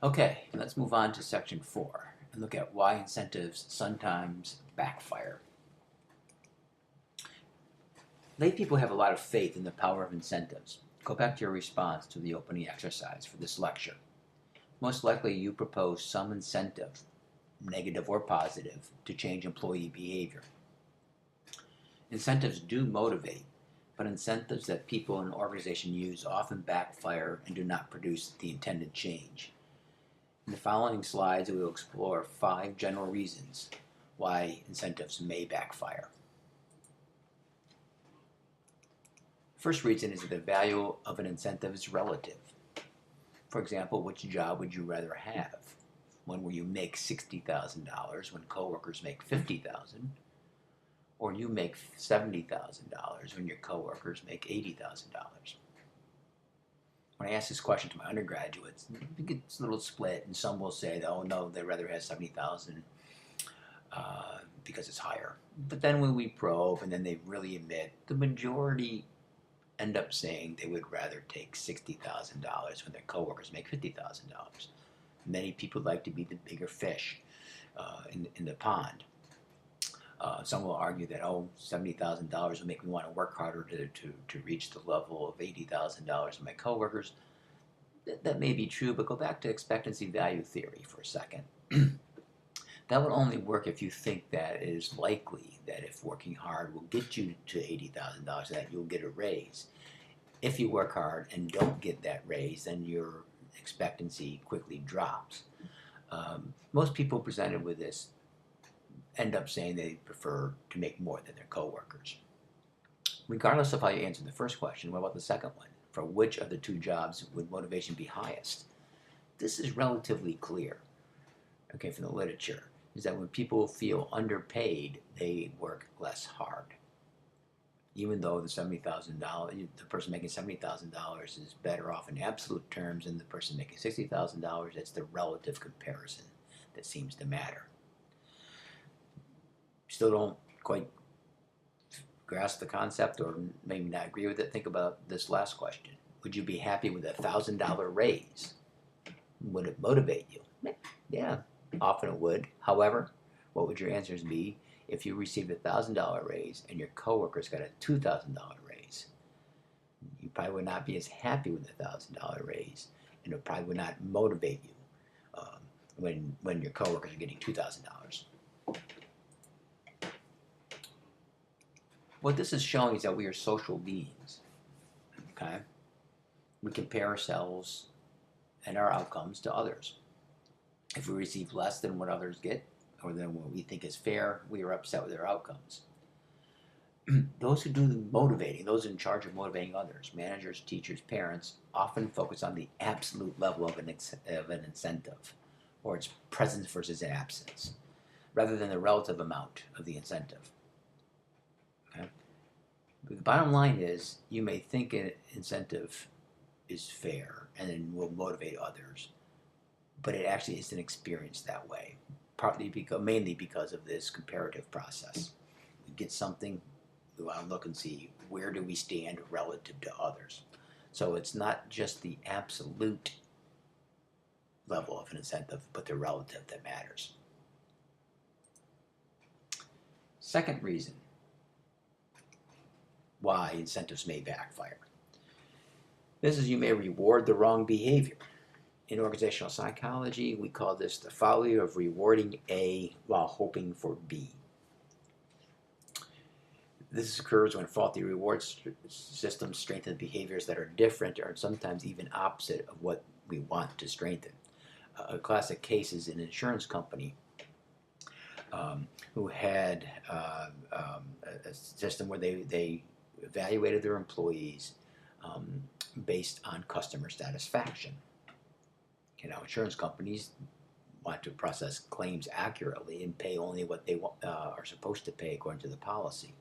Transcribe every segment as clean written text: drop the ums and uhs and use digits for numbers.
Okay, let's move on to section 4 and look at why incentives sometimes backfire. Lay people have a lot of faith in the power of incentives. Go back to your response to the opening exercise for this lecture. Most likely you propose some incentive, negative or positive, to change employee behavior. Incentives do motivate, but incentives that people in an organization use often backfire and do not produce the intended change. In the following slides, we will explore 5 general reasons why incentives may backfire. First reason is that the value of an incentive is relative. For example, which job would you rather have? One where you make $60,000 when coworkers make $50,000, or you make $70,000 when your coworkers make $80,000. When I ask this question to my undergraduates, it's a little split, and some will say, oh no, they'd rather have $70,000 because it's higher. But then when we probe, and then they really admit, the majority end up saying they would rather take $60,000 when their coworkers make $50,000. Many people like to be the bigger fish in the pond. Some will argue that, $70,000 will make me want to work harder to reach the level of $80,000 of my coworkers. That may be true, but go back to expectancy value theory for a second. That would only work if you think that it is likely that if working hard will get you to $80,000, that you'll get a raise. If you work hard and don't get that raise, then your expectancy quickly drops. Most people presented with this end up saying they prefer to make more than their coworkers. Regardless of how you answer the first question, what about the second one? For which of the two jobs would motivation be highest? This is relatively clear, okay, from the literature, is that when people feel underpaid, they work less hard. Even though the person making $70,000 is better off in absolute terms than the person making $60,000, it's the relative comparison that seems to matter. Still don't quite grasp the concept, or maybe not agree with it? Think about this last question. Would you be happy with a $1,000 raise? Would it motivate you? Yeah, often it would. However, what would your answers be if you received a $1,000 raise and your coworkers got a $2,000 raise? You probably would not be as happy with a $1,000 raise, and it probably would not motivate you when your coworkers are getting $2,000. What this is showing is that we are social beings, okay? We compare ourselves and our outcomes to others. If we receive less than what others get, or than what we think is fair, we are upset with our outcomes. Those who do the motivating, those in charge of motivating others, managers, teachers, parents, often focus on the absolute level of an incentive, or its presence versus absence, rather than the relative amount of the incentive. Okay? But the bottom line is, you may think an incentive is fair and will motivate others, but it actually isn't experienced that way. Mainly because of this comparative process. We get something, we want to look and see where do we stand relative to others. So it's not just the absolute level of an incentive, but the relative that matters. Second reason why incentives may backfire. This is, you may reward the wrong behavior. In organizational psychology, we call this the folly of rewarding A while hoping for B. This occurs when faulty reward systems strengthen behaviors that are different, or sometimes even opposite of what we want to strengthen. A classic case is an insurance company who had a system where they evaluated their employees based on customer satisfaction. Insurance companies want to process claims accurately and pay only what they are supposed to pay according to the policy.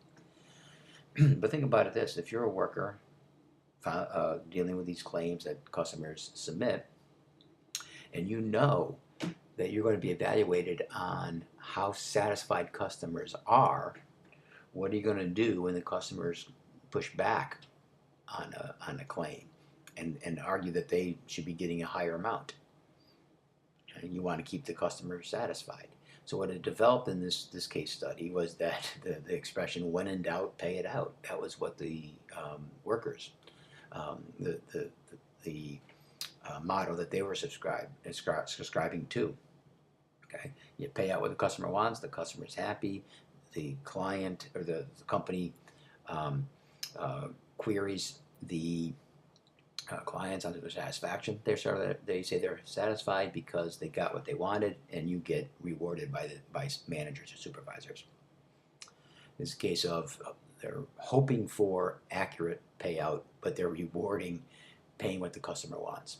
But think about it this: if you're a worker dealing with these claims that customers submit, and you know that you're going to be evaluated on how satisfied customers are, what are you going to do when the customers push back on a claim and argue that they should be getting a higher amount? And you want to keep the customer satisfied. So what it developed in this case study was that the expression "when in doubt, pay it out." That was what the workers, the motto that they were subscribing to. Okay, you pay out what the customer wants. The customer's happy. The client or the company um, queries the clients on their satisfaction. They say they're satisfied because they got what they wanted, and you get rewarded by managers or supervisors. This is a case of they're hoping for accurate payout, but they're rewarding paying what the customer wants.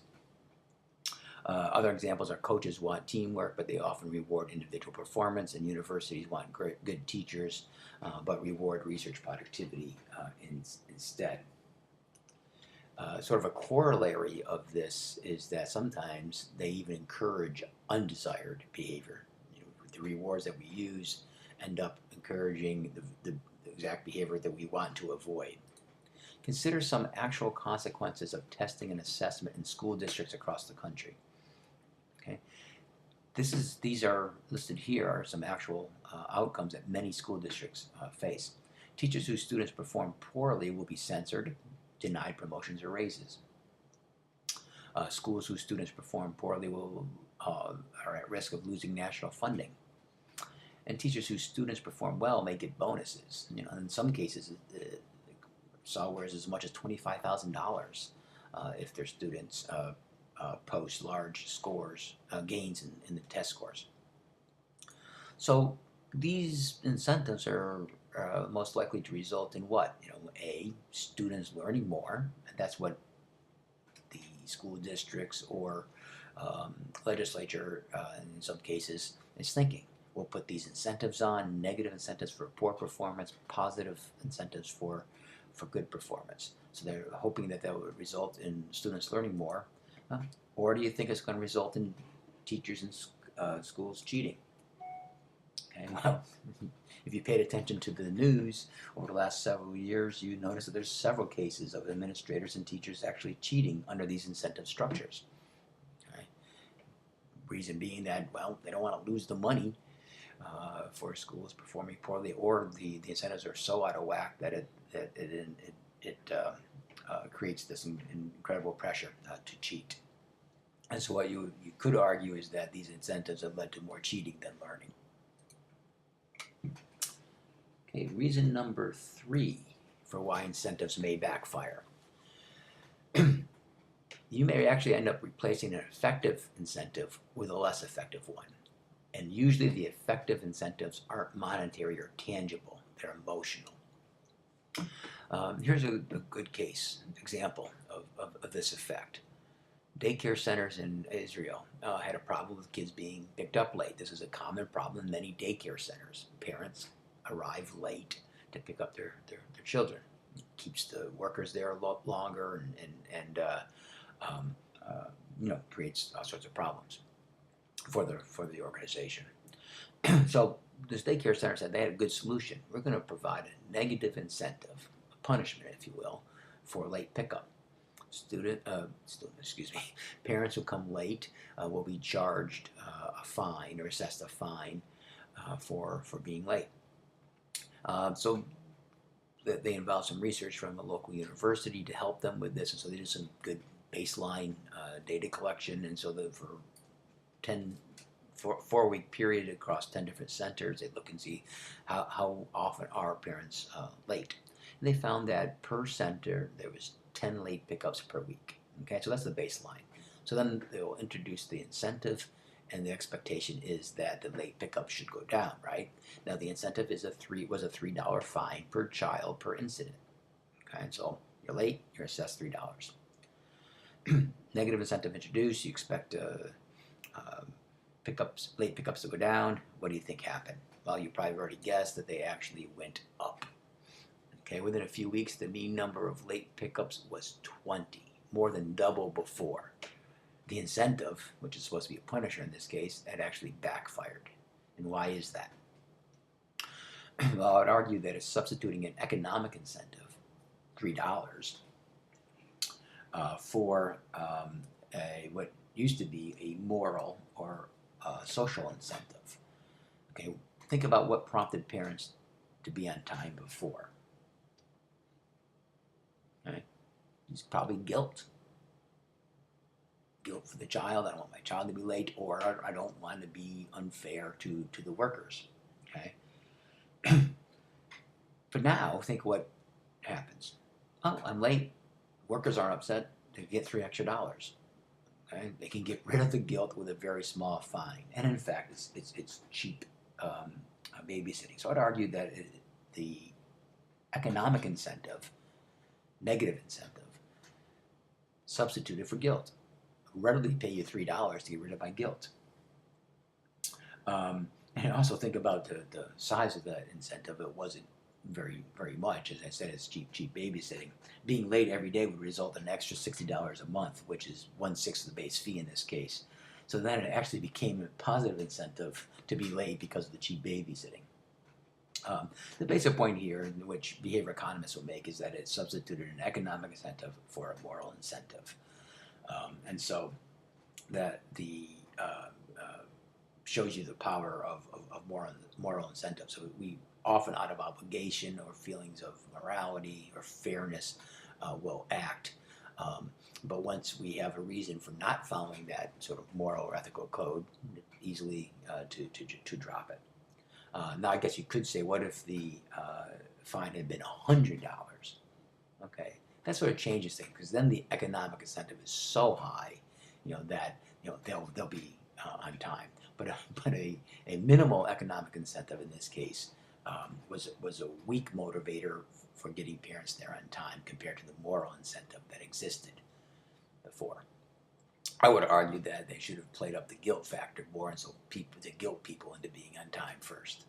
Other examples are coaches want teamwork, but they often reward individual performance, and universities want good teachers, but reward research productivity instead. Sort of a corollary of this is that sometimes they even encourage undesired behavior. The rewards that we use end up encouraging the exact behavior that we want to avoid. Consider some actual consequences of testing and assessment in school districts across the country. Okay, these are listed here are some actual outcomes that many school districts face. Teachers whose students perform poorly will be censored, denied promotions or raises. Schools whose students perform poorly are at risk of losing national funding. And teachers whose students perform well may get bonuses. In some cases, saw whereas as much as $25,000 if their students post large scores, gains in the test scores. So these incentives are most likely to result in what? A, students learning more. And that's what the school districts or legislature, in some cases, is thinking. We'll put these incentives on, negative incentives for poor performance, positive incentives for good performance. So they're hoping that would result in students learning more. Or do you think it's going to result in teachers and schools cheating? Okay, well, if you paid attention to the news over the last several years, you notice that there's several cases of administrators and teachers actually cheating under these incentive structures. Okay? Reason being that, well, they don't want to lose the money for schools performing poorly, or the incentives are so out of whack that it creates this incredible pressure to cheat. And so what you could argue is that these incentives have led to more cheating than learning. Okay, reason number 3 for why incentives may backfire. You may actually end up replacing an effective incentive with a less effective one. And usually the effective incentives aren't monetary or tangible, they're emotional. Here's a good case example of this effect. Daycare centers in Israel had a problem with kids being picked up late. This is a common problem in many daycare centers. Parents arrive late to pick up their children. It keeps the workers there a lot longer and creates all sorts of problems for the organization. So this daycare center said they had a good solution. We're going to provide a negative incentive, a punishment, if you will, for late pickup. Parents who come late will be charged a fine or assessed a fine for being late. So they involved some research from a local university to help them with this, and so they did some good baseline data collection, and so for 4-week period across 10 different centers, they look and see how often are parents late. And they found that per center there was 10 late pickups per week. Okay, so that's the baseline. So then they'll introduce the incentive, and the expectation is that the late pickup should go down, right? Now the incentive was a $3 fine per child per incident. Okay, so you're late, you're assessed $3. Negative incentive introduced, you expect late pickups to go down. What do you think happened? Well, you probably already guessed that they actually went up. Okay, within a few weeks, the mean number of late pickups was 20, more than double before. The incentive, which is supposed to be a punisher in this case, had actually backfired. And why is that? Well, I would argue that it's substituting an economic incentive, $3, for what used to be a moral or social incentive. Okay, think about what prompted parents to be on time before. Right? It's probably guilt. Guilt for the child. I don't want my child to be late, or I don't want to be unfair to the workers. Okay. But now, think what happens. Oh, I'm late. Workers aren't upset. They get $3 extra. Okay, they can get rid of the guilt with a very small fine, and in fact, it's cheap babysitting. So I'd argue that the economic incentive, negative incentive, substituted for guilt. Readily pay you $3 to get rid of my guilt. And also think about the size of that incentive. It wasn't very much. As I said, it's cheap babysitting. Being late every day would result in an extra $60 a month, which is 1/6 of the base fee in this case. So then it actually became a positive incentive to be late because of the cheap babysitting. The basic point here, which behavior economists will make, is that it substituted an economic incentive for a moral incentive. And so that the shows you the power of moral incentives. So we often, out of obligation or feelings of morality or fairness, will act. But once we have a reason for not following that sort of moral or ethical code, easily to drop it. Now, I guess you could say, what if the fine had been $100? Okay, that sort of changes things, because then the economic incentive is so high, that they'll be on time. But a minimal economic incentive in this case was a weak motivator for getting parents there on time compared to the moral incentive that existed before. I would argue that they should have played up the guilt factor more, and so to guilt people into being on time first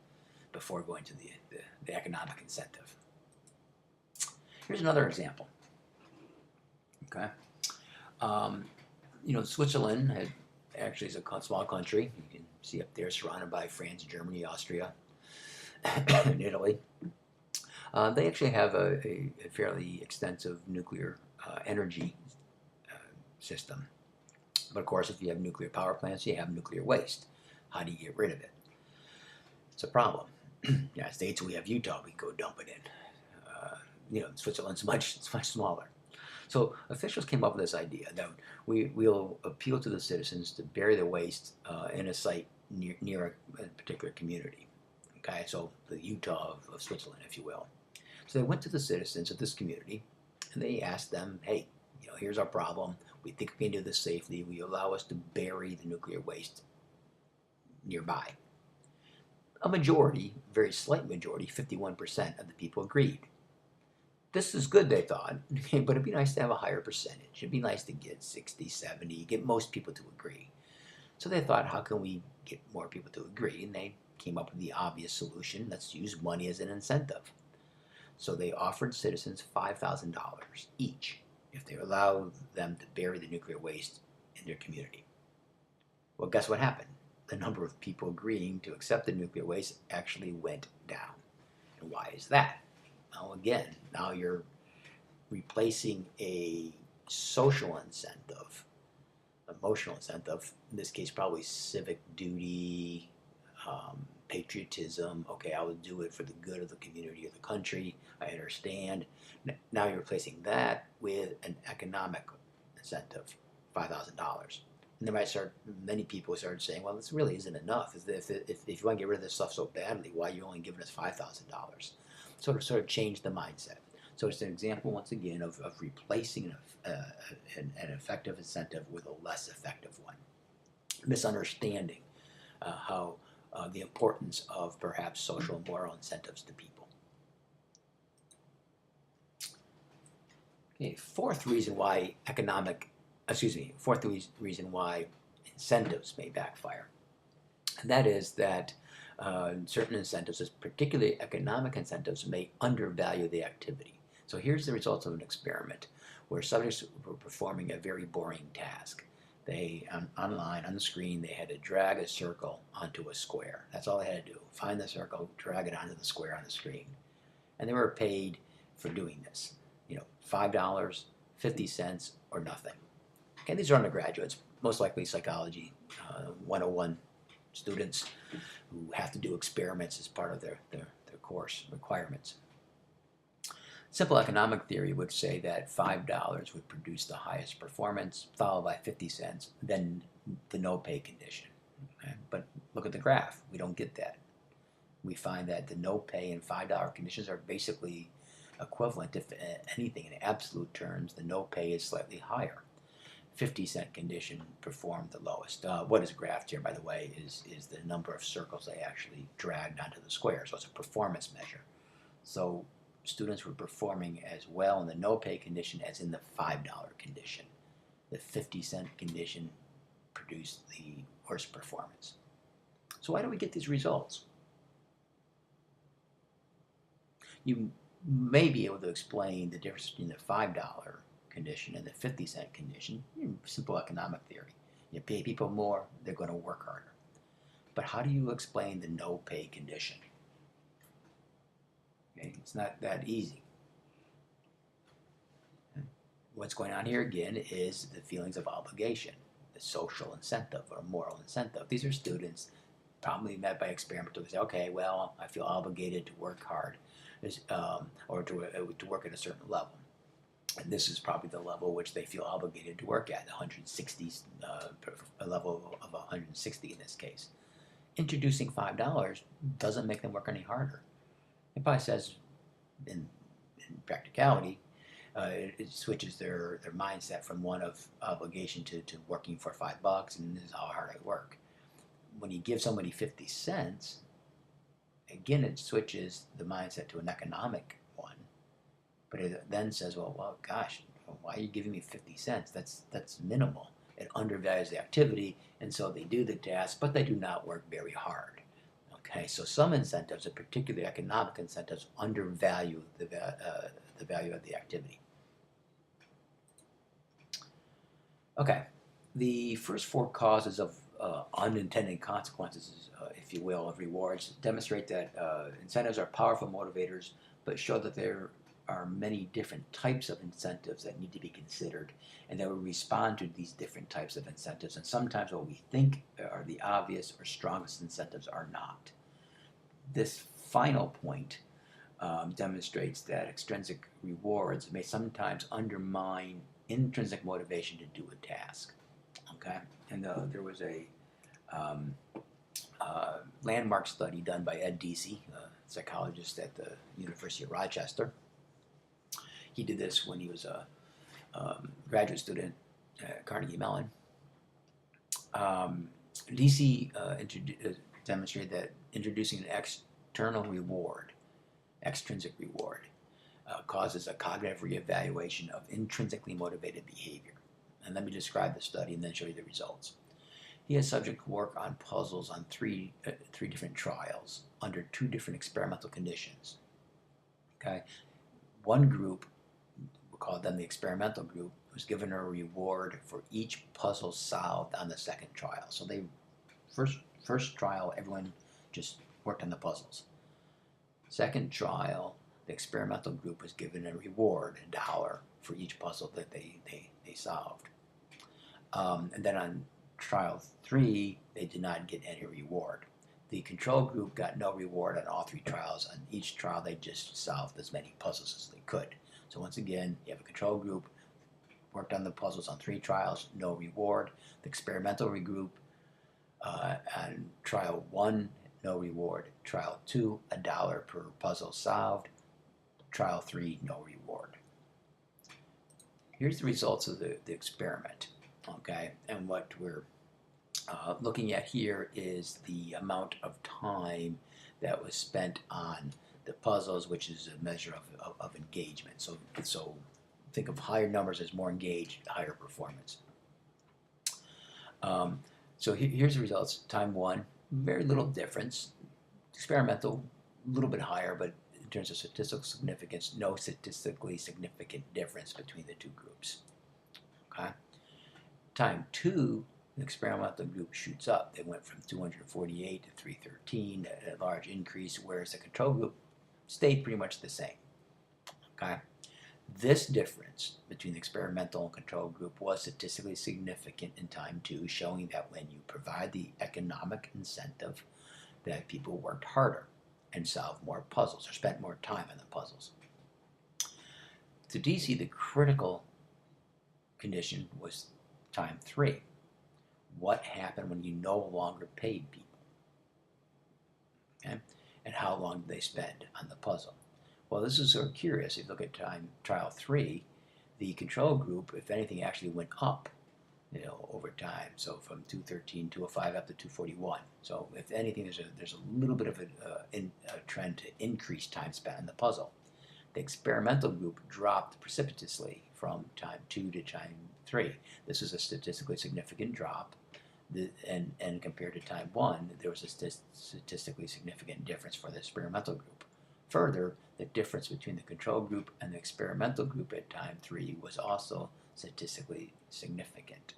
before going to the economic incentive. Here's another example. Okay, Switzerland actually is a small country. You can see up there, surrounded by France, Germany, Austria, and Italy. They actually have a fairly extensive nuclear energy system. But of course, if you have nuclear power plants, you have nuclear waste. How do you get rid of it? It's a problem. United States, we have Utah, we go dump it in. Switzerland's much smaller. So officials came up with this idea that we'll appeal to the citizens to bury their waste in a site near a particular community. Okay, so the Utah of Switzerland, if you will. So they went to the citizens of this community, and they asked them, hey, here's our problem. We think we can do this safely. Will you allow us to bury the nuclear waste nearby? A majority, very slight majority, 51% of the people agreed. This is good, they thought, but it'd be nice to have a higher percentage. It'd be nice to get 60, 70, get most people to agree. So they thought, how can we get more people to agree? And they came up with the obvious solution. Let's use money as an incentive. So they offered citizens $5,000 each if they allowed them to bury the nuclear waste in their community. Well, guess what happened? The number of people agreeing to accept the nuclear waste actually went down. And why is that? Well, again, now you're replacing a social incentive, emotional incentive, in this case probably civic duty, patriotism. Okay, I will do it for the good of the community or the country. I understand. Now you're replacing that with an economic incentive, $5,000. And many people started saying, well, this really isn't enough. If you want to get rid of this stuff so badly, why are you only giving us $5,000? Sort of change the mindset. So it's an example, once again, of replacing an effective incentive with a less effective one. Misunderstanding how the importance of perhaps social and moral incentives to people. Okay, fourth reason why incentives may backfire. And that is that certain incentives, particularly economic incentives, may undervalue the activity. So here's the results of an experiment where subjects were performing a very boring task. They, online, on the screen, they had to drag a circle onto a square. That's all they had to do. Find the circle, drag it onto the square on the screen. And they were paid for doing this. $5, 50 cents, or nothing. Okay, these are undergraduates. most likely psychology 101 students who have to do experiments as part of their course requirements. Simple economic theory would say that $5 would produce the highest performance, followed by 50 cents, then the no pay condition. Okay? But look at the graph. We don't get that. We find that the no pay and $5 conditions are basically equivalent. If anything, in absolute terms, the no pay is slightly higher. 50-cent condition performed the lowest. What is graphed here, by the way, is the number of circles they actually dragged onto the square. So it's a performance measure. So students were performing as well in the no pay condition as in the $5 condition. The 50-cent condition produced the worst performance. So why do we get these results? You may be able to explain the difference between the $5 condition and the 50-cent condition. Simple economic theory. You pay people more, they're going to work harder. But how do you explain the no pay condition? Okay, it's not that easy. What's going on here again is the feelings of obligation, the social incentive or moral incentive. These are students probably met by experimental. They say, okay, well, I feel obligated to work hard, or to work at a certain level. And this is probably the level which they feel obligated to work at, 160, a level of 160 in this case. Introducing $5 doesn't make them work any harder. It probably says, in practicality, it switches their mindset from one of obligation to working for $5, and this is how hard I work. When you give somebody 50 cents, again, it switches the mindset to an economic one. But it then says, well, gosh, why are you giving me 50 cents? That's minimal. It undervalues the activity, and so they do the task, but they do not work very hard. Okay, so some incentives, particularly economic incentives, undervalue the value of the activity. Okay, the first four causes of unintended consequences, if you will, of rewards demonstrate that incentives are powerful motivators, but show that there are many different types of incentives that need to be considered, and that will respond to these different types of incentives. And sometimes what we think are the obvious or strongest incentives are not. This final point demonstrates that extrinsic rewards may sometimes undermine intrinsic motivation to do a task. Okay, and there was a landmark study done by Ed Deasy, a psychologist at the University of Rochester. He did this when he was a graduate student at Carnegie Mellon. Deasy demonstrated that introducing an external reward, extrinsic reward, causes a cognitive reevaluation of intrinsically motivated behavior. And let me describe the study and then show you the results. He had subjects work on puzzles on three different trials under two different experimental conditions. Okay, one group, we'll call them the experimental group, was given a reward for each puzzle solved on the second trial. So they first trial, everyone just worked on the puzzles. Second trial, the experimental group was given a reward, $1, for each puzzle that they solved. And then on trial 3, they did not get any reward. The control group got no reward on all 3 trials. On each trial, they just solved as many puzzles as they could. So once again, you have a control group, worked on the puzzles on 3 trials, no reward. The experimental group, on trial 1, no reward. Trial 2, $1 per puzzle solved. Trial 3, no reward. Here's the results of the experiment, okay? And what we're looking at here is the amount of time that was spent on the puzzles, which is a measure of engagement. So think of higher numbers as more engaged, higher performance. So here's the results. Time 1, very little difference. Experimental, a little bit higher, but in terms of statistical significance, no statistically significant difference between the two groups. Okay. Time 2, the experimental group shoots up. They went from 248 to 313, a large increase, whereas the control group stayed pretty much the same. Okay. This difference between the experimental and control group was statistically significant in time 2, showing that when you provide the economic incentive, that people worked harder and solved more puzzles or spent more time on the puzzles. To DC, the critical condition was time 3. What happened when you no longer paid people? Okay? And how long did they spend on the puzzle? Well, this is sort of curious. If you look at trial 3, the control group, if anything, actually went up, over time. So from 213, 205 up to 241. So if anything, there's a little bit of a trend to increase time spent on the puzzle. The experimental group dropped precipitously from time 2 to time 3. This is a statistically significant drop. And compared to time 1, there was a statistically significant difference for the experimental group. Further, the difference between the control group and the experimental group at time 3 was also statistically significant.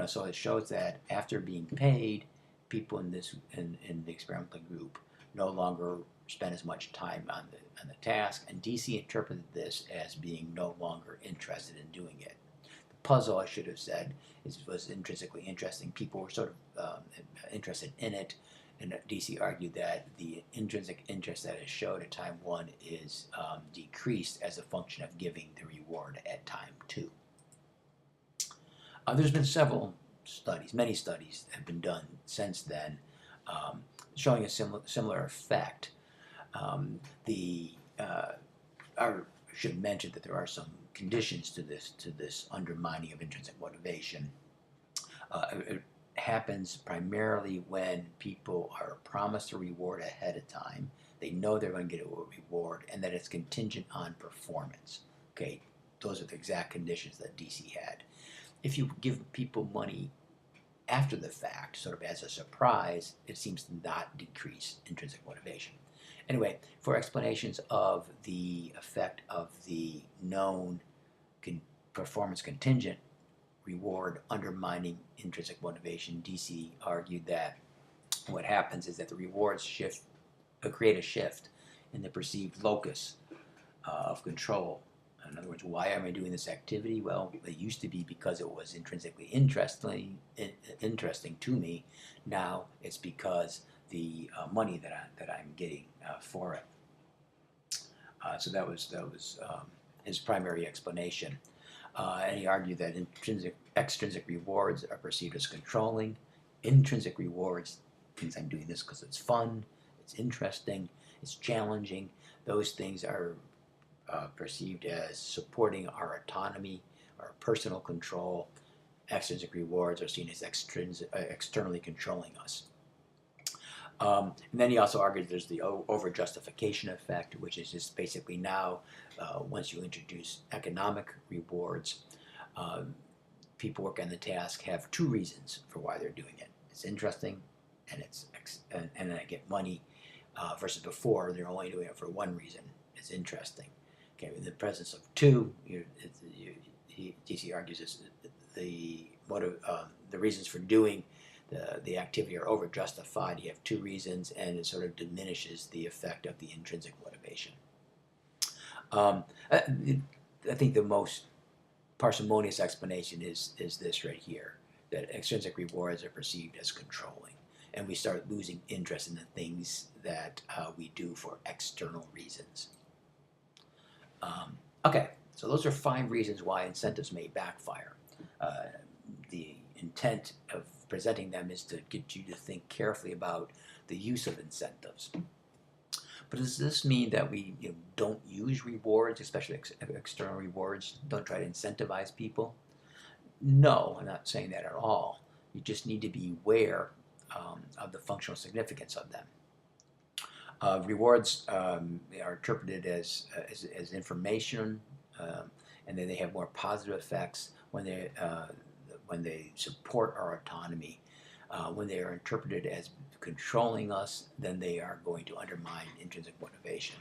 So it shows that after being paid, people in the experimental group no longer spend as much time on the task, and DC interpreted this as being no longer interested in doing it. The puzzle, I should have said, was intrinsically interesting. People were sort of interested in it, and DC argued that the intrinsic interest that is showed at time 1 is decreased as a function of giving the reward at time 2. There's been several studies, many studies have been done since then, showing a similar effect. I should mention that there are some conditions to this undermining of intrinsic motivation. It happens primarily when people are promised a reward ahead of time. They know they're going to get a reward, and that it's contingent on performance. Okay, those are the exact conditions that DC had. If you give people money after the fact, sort of as a surprise, it seems to not decrease intrinsic motivation. Anyway, for explanations of the effect of the known performance contingent reward undermining intrinsic motivation, DC argued that what happens is that the rewards create a shift in the perceived locus of control. In other words, why am I doing this activity? Well, it used to be because it was intrinsically interesting to me. Now it's because the money that I'm getting for it. So that was his primary explanation. And he argued that extrinsic rewards are perceived as controlling. Intrinsic rewards means I'm doing this because it's fun, it's interesting, it's challenging. Those things are perceived as supporting our autonomy, our personal control. Extrinsic rewards are seen as externally controlling us. And then he also argued there's the over-justification effect, which is just basically now, once you introduce economic rewards, people working on the task have 2 reasons for why they're doing it. It's interesting, and and I get money, versus before they're only doing it for 1 reason. It's interesting. Okay, in the presence of 2, DC argues is the reasons for doing the activity are over-justified. You have 2 reasons, and it sort of diminishes the effect of the intrinsic motivation. I think the most parsimonious explanation is this right here, that extrinsic rewards are perceived as controlling, and we start losing interest in the things that we do for external reasons. Okay, so those are 5 reasons why incentives may backfire. The intent of presenting them is to get you to think carefully about the use of incentives. But does this mean that we don't use rewards, especially external rewards, don't try to incentivize people? No, I'm not saying that at all. You just need to be aware of the functional significance of them. Rewards are interpreted as information, and then they have more positive effects when they support our autonomy. When they are interpreted as controlling us, then they are going to undermine intrinsic motivation.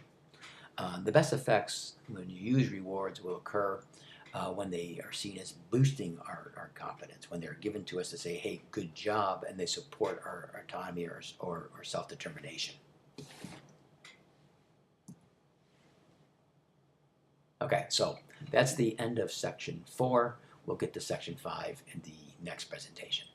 The best effects when you use rewards will occur when they are seen as boosting our confidence, when they're given to us to say, hey, good job, and they support our autonomy or self-determination. Okay, so that's the end of section 4. We'll get to section 5 in the next presentation.